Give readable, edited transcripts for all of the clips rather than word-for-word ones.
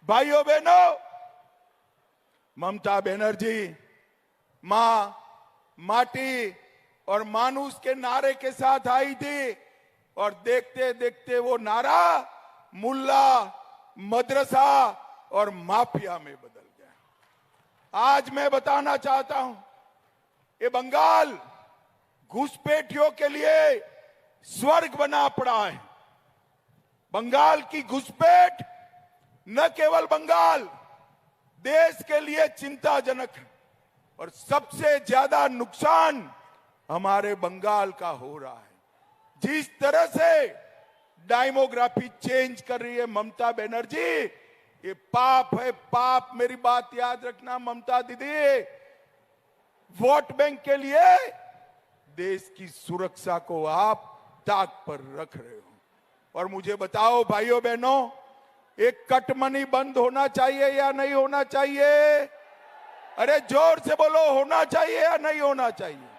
भाइयों बहनों, ममता बनर्जी मां, माटी और मानुष के नारे के साथ आई थी और देखते देखते वो नारा मुल्ला, मदरसा और माफिया में बदल गया। आज मैं बताना चाहता हूं, ये बंगाल घुसपैठियों के लिए स्वर्ग बना पड़ा है। बंगाल की घुसपैठ न केवल बंगाल, देश के लिए चिंताजनक है और सबसे ज्यादा नुकसान हमारे बंगाल का हो रहा है। जिस तरह से डेमोग्राफी चेंज कर रही है ममता बनर्जी, ये पाप है, पाप। मेरी बात याद रखना ममता दीदी, वोट बैंक के लिए देश की सुरक्षा को आप ताक पर रख रहे हो। और मुझे बताओ भाइयों बहनों, एक कटमनी बंद होना चाहिए या नहीं होना चाहिए? अरे जोर से बोलो, होना चाहिए या नहीं होना चाहिए?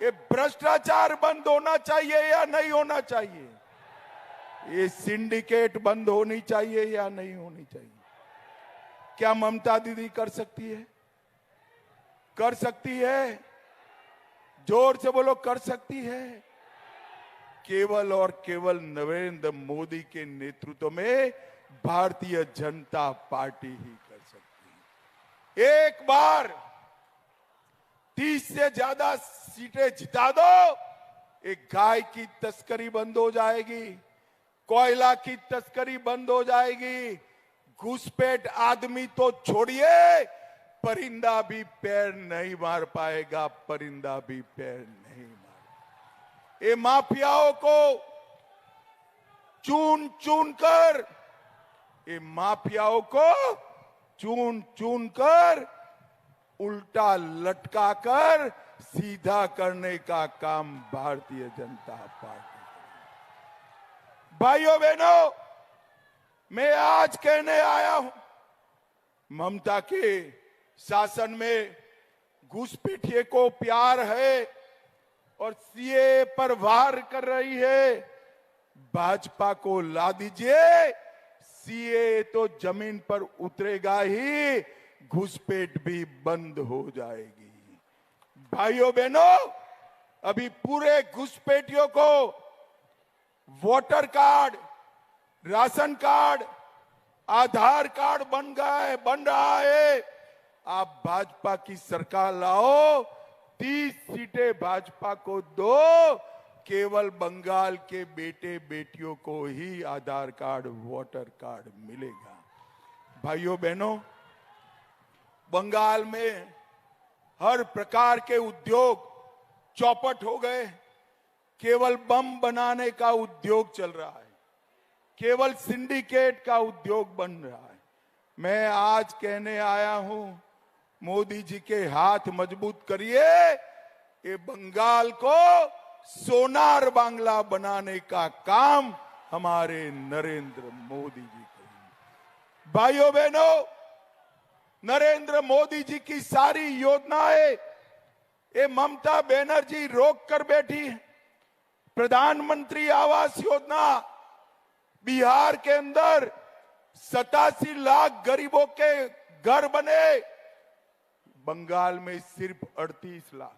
ये भ्रष्टाचार बंद होना चाहिए या नहीं होना चाहिए? ये सिंडिकेट बंद होनी चाहिए या नहीं होनी चाहिए? क्या ममता दीदी कर सकती है? कर सकती है? जोर से बोलो, कर सकती है? केवल और केवल नरेंद्र मोदी के नेतृत्व में भारतीय जनता पार्टी ही कर सकती है। एक बार 30 से ज्यादा सीटें जिता दो, एक गाय की तस्करी बंद हो जाएगी, कोयला की तस्करी बंद हो जाएगी, घुसपैठ आदमी तो छोड़िए, परिंदा भी पैर नहीं मार पाएगा, परिंदा भी पैर नहीं मार। ये माफियाओं को चून चून कर, ये माफियाओं को चून चून कर उल्टा लटका कर सीधा करने का काम भारतीय जनता पार्टी। भाइयों बहनों, मैं आज कहने आया हूं, ममता के शासन में घुसपैठिए को प्यार है और सीए पर वार कर रही है। भाजपा को ला दीजिए, सीए तो जमीन पर उतरेगा ही, घुसपैठ भी बंद हो जाएगी। भाइयों बहनों, अभी पूरे घुसपैठियों को वोटर कार्ड, राशन कार्ड, आधार कार्ड बन रहा है। आप भाजपा की सरकार लाओ, 30 सीटें भाजपा को दो, केवल बंगाल के बेटे बेटियों को ही आधार कार्ड, वोटर कार्ड मिलेगा। भाइयों बहनों, बंगाल में हर प्रकार के उद्योग चौपट हो गए। केवल बम बनाने का उद्योग चल रहा है, केवल सिंडिकेट का उद्योग बन रहा है। मैं आज कहने आया हूं, मोदी जी के हाथ मजबूत करिए, ये बंगाल को सोनार बांग्ला बनाने का काम हमारे नरेंद्र मोदी जी करेंगे। भाइयों बहनों, नरेंद्र मोदी जी की सारी योजनाएं ये ममता बनर्जी रोक कर बैठी है। प्रधानमंत्री आवास योजना, बिहार के अंदर 87 लाख गरीबों के घर बने, बंगाल में सिर्फ 38 लाख।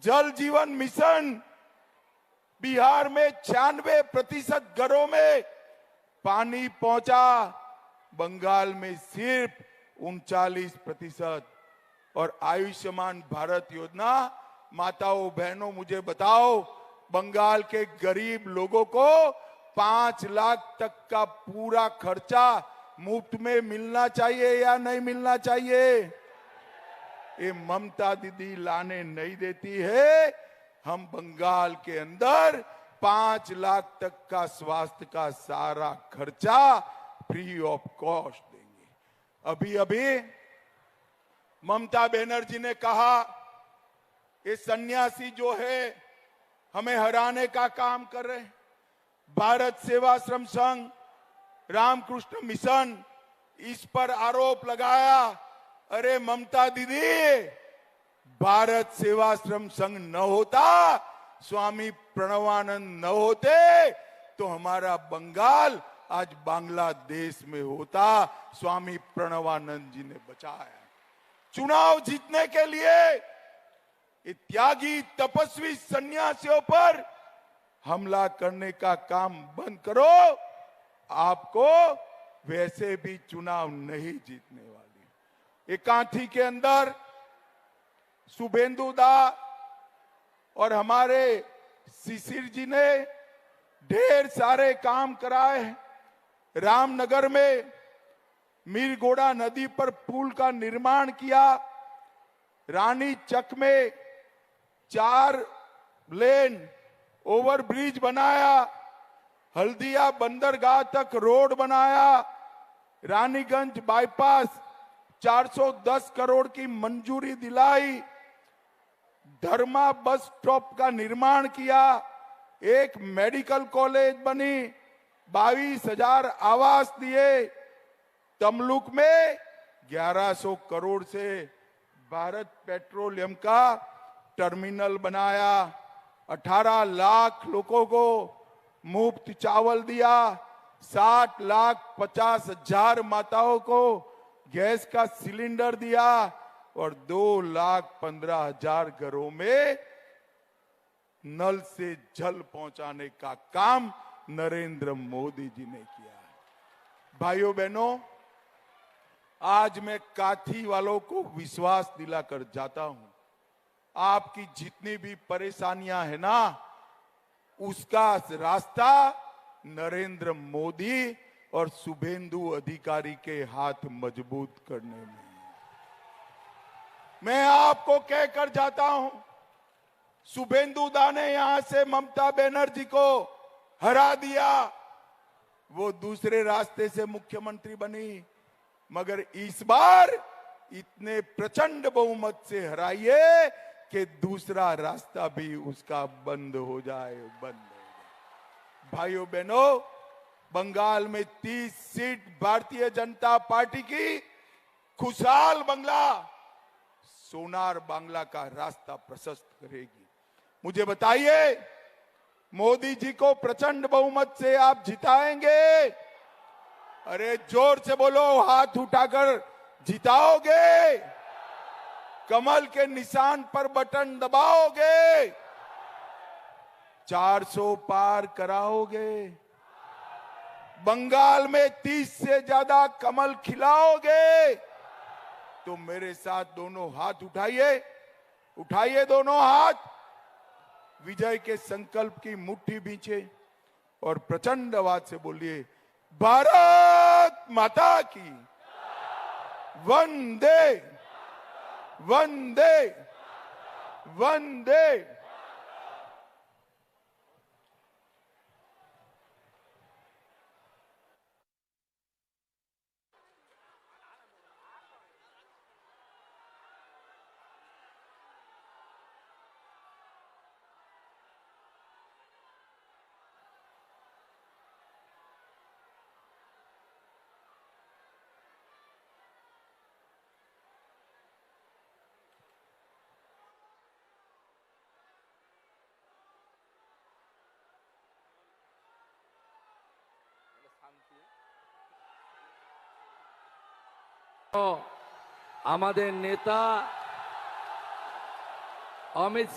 जल जीवन मिशन, बिहार में 96% घरों में पानी पहुंचा, बंगाल में सिर्फ 39%। और आयुष्मान भारत योजना, माताओं बहनों मुझे बताओ, बंगाल के गरीब लोगों को 5 लाख तक का पूरा खर्चा मुफ्त में मिलना चाहिए या नहीं मिलना चाहिए? ये ममता दीदी लाने नहीं देती है। हम बंगाल के अंदर 5 लाख तक का स्वास्थ्य का सारा खर्चा फ्री ऑफ कॉस्ट देंगे। अभी अभी ममता बनर्जी ने कहा, ये सन्यासी जो है हमें हराने का काम कर रहे हैं। भारत सेवाश्रम संघ, रामकृष्ण मिशन, इस पर आरोप लगाया। अरे ममता दीदी, भारत सेवाश्रम संघ न होता, स्वामी प्रणवानंद न होते, तो हमारा बंगाल आज बांग्लादेश में होता। स्वामी प्रणवानंद जी ने बचाया। चुनाव जीतने के लिए त्यागी तपस्वी सन्यासियों पर हमला करने का काम बंद करो। आपको वैसे भी चुनाव नहीं जीतने वाली। एकांठी के अंदर शुभेंदु दा और हमारे शिशिर जी ने ढेर सारे काम कराए। रामनगर में मीरगोड़ा नदी पर पुल का निर्माण किया। रानी चक में 4 लेन ओवरब्रिज बनाया। हल्दिया बंदरगाह तक रोड बनाया। रानीगंज बाईपास 410 करोड़ की मंजूरी दिलाई। धर्मा बस स्टॉप का निर्माण किया। एक मेडिकल कॉलेज बनी। 22,000 आवास दिए। तमलुक में 1100 करोड़ से भारत पेट्रोलियम का टर्मिनल बनाया। 18 लाख लोगों को मुफ्त चावल दिया। 60,50,000 माताओं को गैस का सिलेंडर दिया और 2,15,000 घरों में नल से जल पहुंचाने का काम नरेंद्र मोदी जी ने किया है। भाइयों बहनों, आज मैं काथी वालों को विश्वास दिलाकर जाता हूं, आपकी जितनी भी परेशानियां है ना, उसका रास्ता नरेंद्र मोदी और शुभेंदु अधिकारी के हाथ मजबूत करने में। मैं आपको कहकर जाता हूं, शुभेंदु दा ने यहां से ममता बनर्जी को हरा दिया। वो दूसरे रास्ते से मुख्यमंत्री बनी, मगर इस बार इतने प्रचंड बहुमत से हराइए कि दूसरा रास्ता भी उसका बंद हो जाए। भाइयों बहनों, बंगाल में 30 सीट भारतीय जनता पार्टी की खुशहाल बांग्ला, सोनार बांग्ला का रास्ता प्रशस्त करेगी। मुझे बताइए, मोदी जी को प्रचंड बहुमत से आप जिताएंगे? अरे जोर से बोलो, हाथ उठाकर जिताओगे? कमल के निशान पर बटन दबाओगे? 400 पार कराओगे? बंगाल में 30 से ज्यादा कमल खिलाओगे? तो मेरे साथ दोनों हाथ उठाइए, उठाइए दोनों हाथ, विजय के संकल्प की मुट्ठी बींचे और प्रचंड आवाज से बोलिए, भारत माता की वंदे वंदे वंदे। আমাদের নেতা অমিত